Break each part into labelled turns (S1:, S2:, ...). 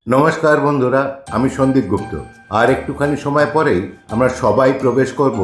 S1: নমস্কার বন্ধুরা, আমি সন্দীপ গুপ্ত। আর একটুখানি সময় পরেই আমরা সবাই প্রবেশ করব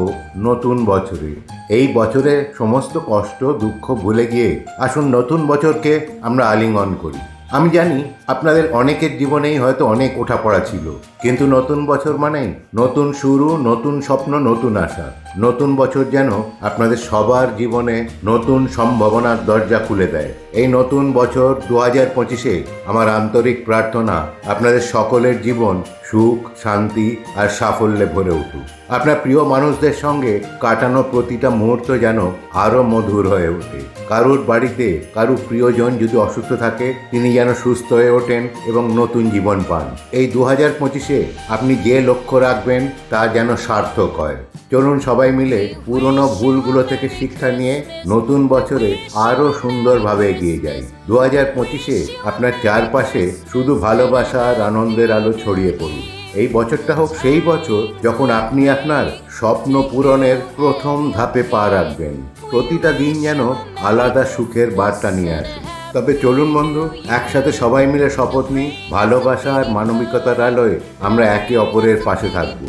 S1: নতুন বছরে। এই বছরে সমস্ত কষ্ট দুঃখ ভুলে গিয়ে আসুন নতুন বছরকে আমরা আলিঙ্গন করি। আমি জানি আপনাদের অনেকের জীবনেই হয়তো অনেক ওঠাপড়া ছিল, কিন্তু নতুন বছর মানেই নতুন শুরু, নতুন স্বপ্ন, নতুন আশা। নতুন বছর যেন আপনাদের সবার জীবনে নতুন সম্ভাবনার দরজা খুলে দেয়। এই নতুন বছর 2025-এ আমার আন্তরিক প্রার্থনা আপনাদের সকলের জীবন সুখ, শান্তি আর সাফল্যে ভরে উঠুক। আপনার প্রিয় মানুষদের সঙ্গে কাটানো প্রতিটা মুহূর্ত যেন আরও মধুর হয়ে ওঠে। কারুর বাড়িতে কারুর প্রিয়জন যদি অসুস্থ থাকে, তিনি যেন সুস্থ হয়ে ওঠেন এবং নতুন জীবন পান। এই 2025-এ আপনি যে লক্ষ্য রাখবেন তা যেন সার্থক হয়। চলুন সবাই মিলে পুরনো ভুলগুলো থেকে শিক্ষা নিয়ে নতুন বছরে আরও সুন্দরভাবে এগিয়ে যাই। 2025-এ আপনার চারপাশে শুধু ভালোবাসা আর আনন্দের আলো ছড়িয়ে পড়ুন। এই বছরটা হোক সেই বছর যখন আপনি আপনার স্বপ্ন পূরণের প্রথম ধাপে পা রাখবেন। প্রতিটা দিন যেন আলাদা সুখের বার্তা নিয়ে আসে। তবে চলুন বন্ধু, একসাথে সবাই মিলে শপথ নিই, ভালোবাসা আর মানবিকতার আলোয় আমরা একে অপরের পাশে থাকব।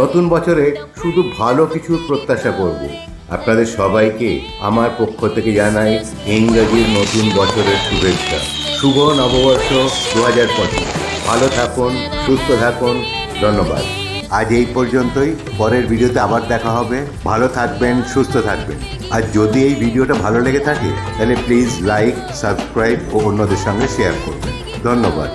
S1: নতুন বছরে শুধু ভালো কিছুর প্রত্যাশা করব। আপনাদের সবাইকে আমার পক্ষ থেকে জানাই ইংরেজির নতুন বছরের শুভেচ্ছা। শুভ নববর্ষ 2025। ভালো থাকুন, সুস্থ থাকুন। ধন্যবাদ। আজ এই পর্যন্তই। পরের ভিডিওতে আবার দেখা হবে। ভালো থাকবেন, সুস্থ থাকবেন। আর যদি এই ভিডিওটা ভালো লেগে থাকে তাহলে প্লিজ লাইক, সাবস্ক্রাইব ও অন্যদের সঙ্গে শেয়ার করবেন। ধন্যবাদ।